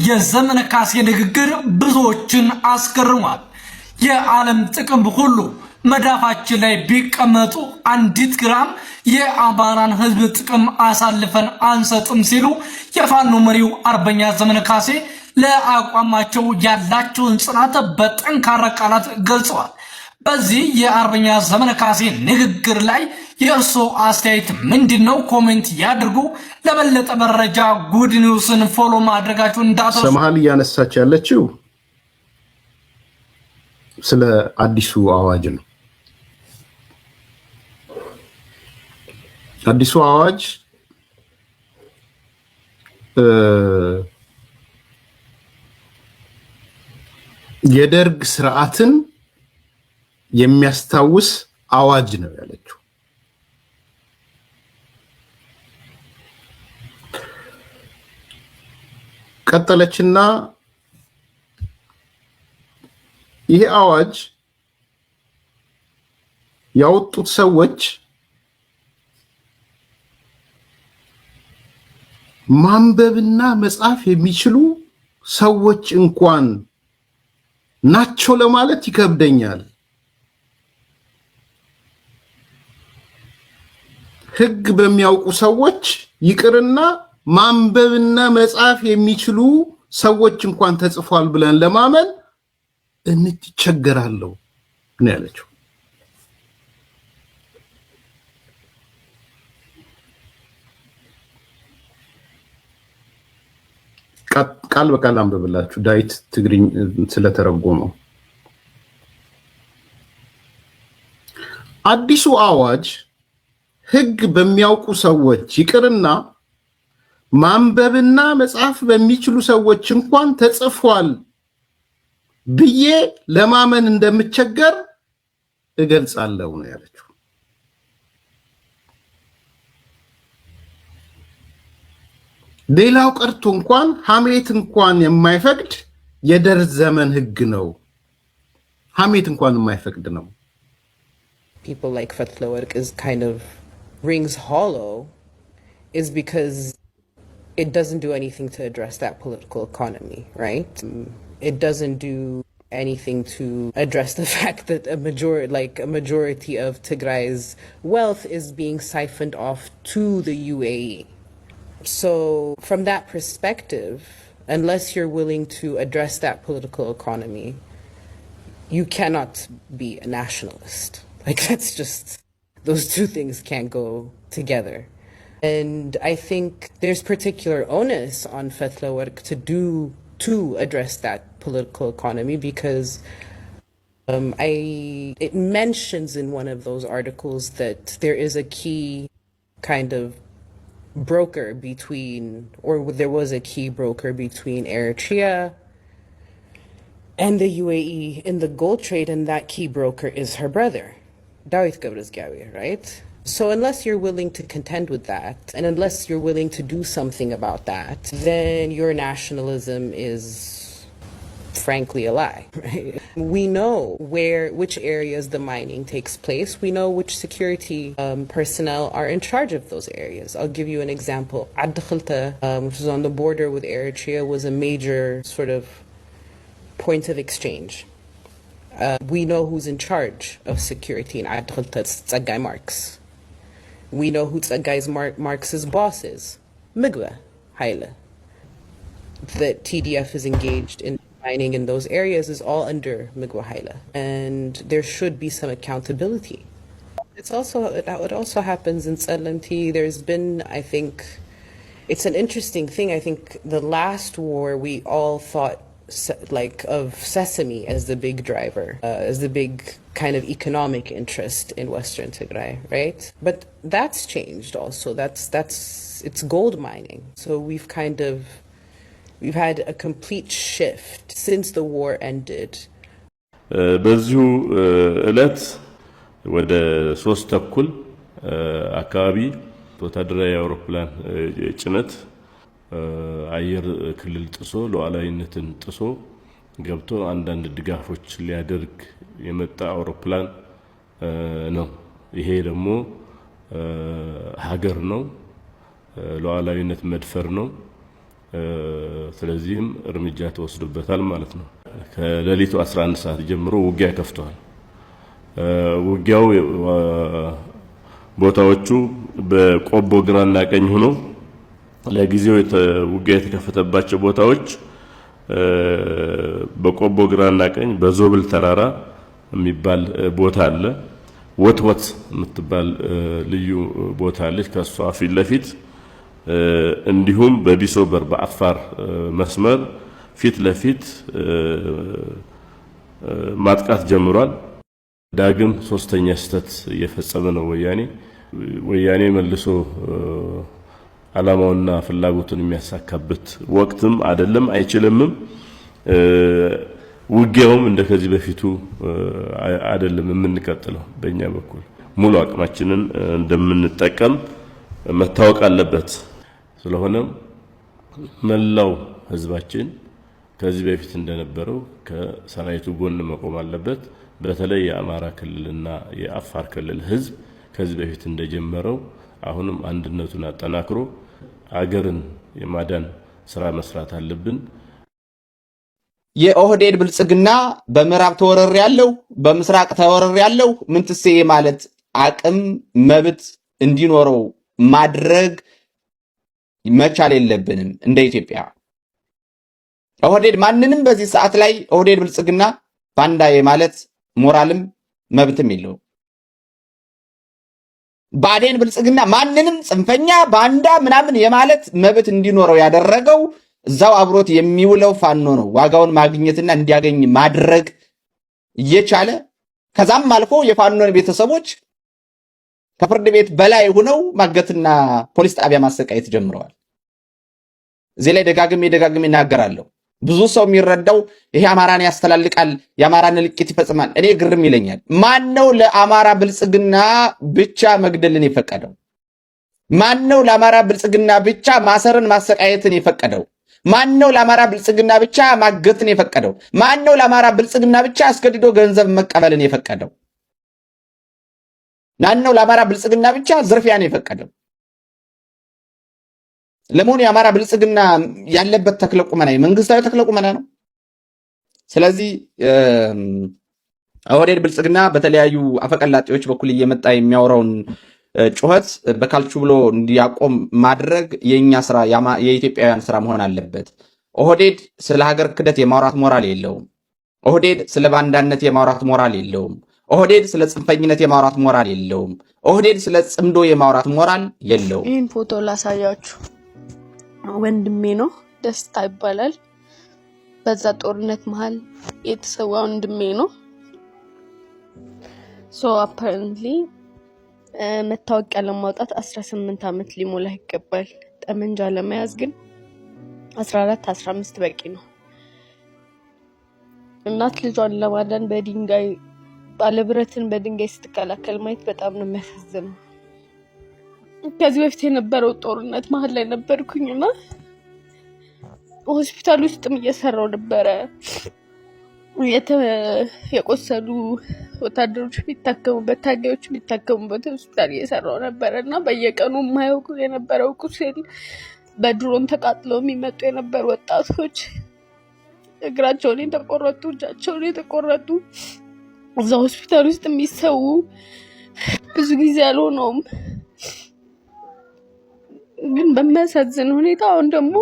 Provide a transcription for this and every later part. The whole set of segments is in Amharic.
የዘመነ ካሴ ንግግር ብዙዎችን አስገርሟል። የዓለም ጥቅም ሁሉ መዳፋችን ላይ ቢቀመጡ አንዲት ግራም የአማራን ሕዝብ ጥቅም አሳልፈን አንሰጥም ሲሉ የፋኖ መሪው አርበኛ ዘመነ ካሴ ለአቋማቸው ያላቸውን ጽናት በጠንካራ ቃላት ገልጸዋል። በዚህ የአርበኛ ዘመነ ካሴ ንግግር ላይ የእርሶ አስተያየት ምንድነው? ኮሜንት ያድርጉ። ለበለጠ መረጃ ጉድ ኒውስን ፎሎ ማድረጋችሁ እንዳትረሱ። ሰማሃል እያነሳች ያለችው ስለ አዲሱ አዋጅ ነው። አዲሱ አዋጅ የደርግ ስርዓትን የሚያስታውስ አዋጅ ነው ያለችው። ቀጠለችና ይሄ አዋጅ ያወጡት ሰዎች ማንበብና መጻፍ የሚችሉ ሰዎች እንኳን ናቸው ለማለት ይከብደኛል። ሕግ በሚያውቁ ሰዎች ይቅርና ማንበብና መጻፍ የሚችሉ ሰዎች እንኳን ተጽፏል ብለን ለማመን እንቸገራለን ነው ያለችው። ቃል በቃል አንብብላችሁ ዳዊት ትግርኝ ስለተረጎመው። አዲሱ አዋጅ ሕግ በሚያውቁ ሰዎች ይቅርና ማንበብና መጻፍ በሚችሉ ሰዎች እንኳን ተጽፏል ብዬ ለማመን እንደምቸገር እገልጻለሁ ነው ያለችው። ሌላው ቀርቶ እንኳን ሐሜት እንኳን የማይፈቅድ የደርግ ዘመን ሕግ ነው። ሐሜት እንኳን የማይፈቅድ ነው። People like Fethlawek is kind of rings hollow is because it doesn't do anything to address that political economy, right? It doesn't do anything to address the fact that a majority of Tigray's wealth is being siphoned off to the UAE. So from that perspective, unless you're willing to address that political economy, you cannot be a nationalist. Like, that's just, those two things can't go together. And I think there's particular onus on Fethlawek to address that political economy because it mentions in one of those articles that there is a key kind of broker between, or there was a key broker between Eritrea and the UAE in the gold trade, and that key broker is her brother, Dawit Gabrazgawi, right? So unless you're willing to contend with that, and unless you're willing to do something about that, then your nationalism is frankly a lie, right? We know which areas the mining takes place. We know which security personnel are in charge of those areas. I'll give you an example. Ad Khilta, which is on the border with Eritrea, was a major sort of point of exchange. We know who's in charge of security in Ad Khilta. It's Tsagay Marks. We know who Tsagay Marks' boss is, Migwa Haile. That TDF is engaged in mining in those areas is all under Migwa Haile, and there should be some accountability. It also happens in Tsalanti. There's been, I think, it's an interesting thing. I think the last war we all thought of Sesame as the big driver, as the big kind of economic interest in Western Tigray, right? But that's changed also. It's gold mining. So we've had a complete shift since the war ended. በዚሁ ዕለት ወደ 3 ተኩል አካባቢ ወታደራዊ አውሮፕላን ጭነት አየር ክልል ጥሶ ሉዓላዊነትን ጥሶ ገብቶ አንዳንድ ድጋፎች ሊያደርግ የመጣ አውሮፕላን ነው። ይሄ ደግሞ ሀገር ነው፣ ሉዓላዊነት መድፈር ነው። ስለዚህም እርምጃ ተወስዶበታል ማለት ነው። ከሌሊቱ 11 ሰዓት ጀምሮ ውጊያ ከፍቷል። ውጊያው ቦታዎቹ በቆቦ ግራና ቀኝ ሆኖ ለጊዜው ውጊያ የተከፈተባቸው ቦታዎች በቆቦ ግራና ቀኝ በዞብል ተራራ የሚባል ቦታ አለ። ወትወት የምትባል ልዩ ቦታ አለች ከሷ ፊት ለፊት እንዲሁም በቢሶበር በአፋር መስመር ፊት ለፊት ማጥቃት ጀምሯል። ዳግም ሶስተኛ ስህተት እየፈጸመ ነው ወያኔ መልሶ ዓላማውና ፍላጎቱን የሚያሳካበት ወቅትም አይደለም አይችልምም። ውጊያውም እንደከዚህ በፊቱ አይደለም የምንቀጥለው። በእኛ በኩል ሙሉ አቅማችንን እንደምንጠቀም መታወቅ አለበት። ስለሆነም መላው ህዝባችን ከዚህ በፊት እንደነበረው ከሰራዊቱ ጎን መቆም አለበት። በተለይ የአማራ ክልልና የአፋር ክልል ህዝብ ከዚህ በፊት እንደጀመረው አሁንም አንድነቱን አጠናክሮ አገርን የማዳን ስራ መስራት አለብን። የኦህዴድ ብልጽግና በምዕራብ ተወረር ያለው በምስራቅ ተወረር ያለው ምንትሴ ማለት አቅም መብት እንዲኖረው ማድረግ መቻል የለብንም። እንደ ኢትዮጵያ ኦህዴድ ማንንም በዚህ ሰዓት ላይ ኦህዴድ ብልጽግና ባንዳ ማለት ሞራልም መብትም የለው። ባዴን ብልጽግና ማንንም ጽንፈኛ ባንዳ ምናምን የማለት መብት እንዲኖረው ያደረገው እዛው አብሮት የሚውለው ፋኖ ነው። ዋጋውን ማግኘትና እንዲያገኝ ማድረግ እየቻለ ከዛም አልፎ የፋኖን ቤተሰቦች ከፍርድ ቤት በላይ ሆነው ማገትና ፖሊስ ጣቢያ ማሰቃየት ጀምረዋል። እዚህ ላይ ደጋግሜ እናገራለሁ። ብዙ ሰው የሚረዳው ይሄ አማራን ያስተላልቃል፣ የአማራን እልቂት ይፈጽማል። እኔ ግርም ይለኛል። ማን ነው ለአማራ ብልጽግና ብቻ መግደልን የፈቀደው? ማን ነው ለአማራ ብልጽግና ብቻ ማሰርን ማሰቃየትን የፈቀደው? ማን ነው ለአማራ ብልጽግና ብቻ ማገትን የፈቀደው? ማን ነው ለአማራ ብልጽግና ብቻ አስገድዶ ገንዘብ መቀበልን የፈቀደው? ማን ነው ለአማራ ብልጽግና ብቻ ዝርፊያን የፈቀደው? ለመሆኑ የአማራ ብልጽግና ያለበት ተክለ ቁመና መንግስታዊ ተክለ ቁመና ነው። ስለዚህ ኦህዴድ ብልጽግና በተለያዩ አፈቀላጤዎች በኩል እየመጣ የሚያወራውን ጩኸት በካልቹ ብሎ እንዲያቆም ማድረግ የኛ ስራ የኢትዮጵያውያን ስራ መሆን አለበት። ኦህዴድ ስለ ሀገር ክደት የማውራት ሞራል የለውም። ኦህዴድ ስለ ባንዳነት የማውራት ሞራል የለውም። ኦህዴድ ስለ ጽንፈኝነት የማውራት ሞራል የለውም። ኦህዴድ ስለ ጽምዶ የማውራት ሞራል የለውም። ይህን ፎቶ ላሳያችሁ። ወንድሜ ነው፣ ደስታ ይባላል። በዛ ጦርነት መሃል የተሰዋ ወንድሜ ነው። ሶ አፓረንትሊ መታወቂያ ለማውጣት 18 ዓመት ሊሞላ ይገባል። ጠመንጃ ለመያዝ ግን 14 15 በቂ ነው። እናት ልጇን ለማዳን በድንጋይ ባለብረትን በድንጋይ ስትከላከል ማየት በጣም ነው የሚያሳዝነው። ከዚህ በፊት የነበረው ጦርነት መሃል ላይ ነበርኩኝና ሆስፒታል ውስጥም እየሰራው ነበረ። የቆሰሉ ወታደሮች የሚታከሙበት ታጋዮች የሚታከሙበት ሆስፒታል እየሰራው ነበረና በየቀኑ ማየው የነበረው ቁስል በድሮን ተቃጥለው የሚመጡ የነበሩ ወጣቶች እግራቸውን የተቆረጡ እጃቸውን የተቆረጡ እዛ ሆስፒታል ውስጥ የሚሰው ብዙ ጊዜ አልሆነውም። ግን በሚያሳዝን ሁኔታ አሁን ደግሞ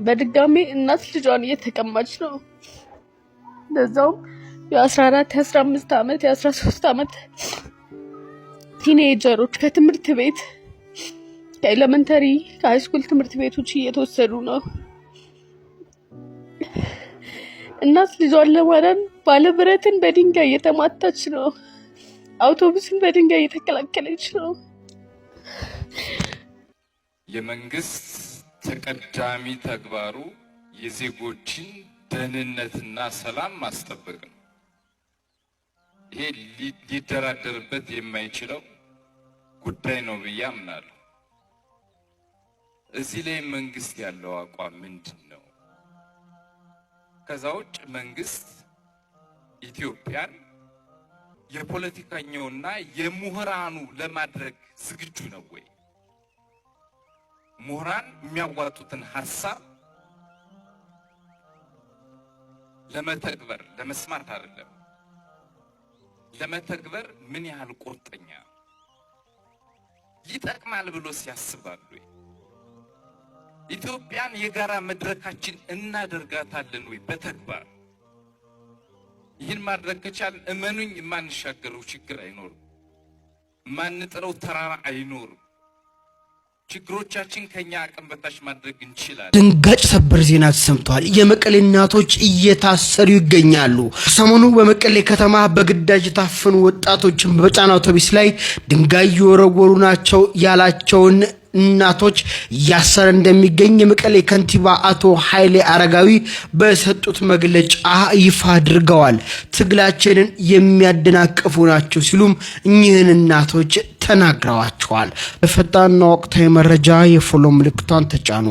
በድጋሚ እናት ልጇን እየተቀማች ነው። ለዛውም የ14 የ15 ዓመት የ13 ዓመት ቲኔጀሮች ከትምህርት ቤት ከኤሌመንተሪ ከሃይስኩል ትምህርት ቤቶች እየተወሰዱ ነው። እናት ልጇን ለማዳን ባለብረትን በድንጋይ እየተማታች ነው። አውቶቡስን በድንጋይ እየተከላከለች ነው። የመንግስት ተቀዳሚ ተግባሩ የዜጎችን ደህንነትና ሰላም ማስጠበቅ ነው። ይሄ ሊደራደርበት የማይችለው ጉዳይ ነው ብዬ አምናለሁ። እዚህ ላይ መንግስት ያለው አቋም ምንድን ነው? ከዛ ውጭ መንግስት ኢትዮጵያን የፖለቲከኛውና የምሁራኑ ለማድረግ ዝግጁ ነው ወይ? ምሁራን የሚያዋጡትን ሐሳብ ለመተግበር ለመስማት አይደለም ለመተግበር ምን ያህል ቁርጠኛ ይጠቅማል ብሎ ሲያስባሉ ኢትዮጵያን የጋራ መድረካችን እናደርጋታለን ወይ በተግባር ይህን ማድረግ ከቻልን እመኑኝ የማንሻገረው ችግር አይኖርም ማንጥረው ተራራ አይኖርም ችግሮቻችን ከኛ አቅም በታች ማድረግ እንችላለን። ድንጋጭ ሰበር ዜና ተሰምቷል። የመቀሌ እናቶች እየታሰሩ ይገኛሉ። ሰሞኑ በመቀሌ ከተማ በግዳጅ ታፈኑ ወጣቶችን በጫና አውቶቡስ ላይ ድንጋይ እየወረወሩ ናቸው ያላቸውን እናቶች ያሰረ እንደሚገኝ የመቀሌ ከንቲባ አቶ ኃይሌ አረጋዊ በሰጡት መግለጫ ይፋ አድርገዋል። ትግላችንን የሚያደናቅፉ ናቸው ሲሉም እኚህን እናቶች ተናግረዋቸዋል። በፈጣንና ወቅታዊ መረጃ የፎሎ ምልክቷን ተጫኑ።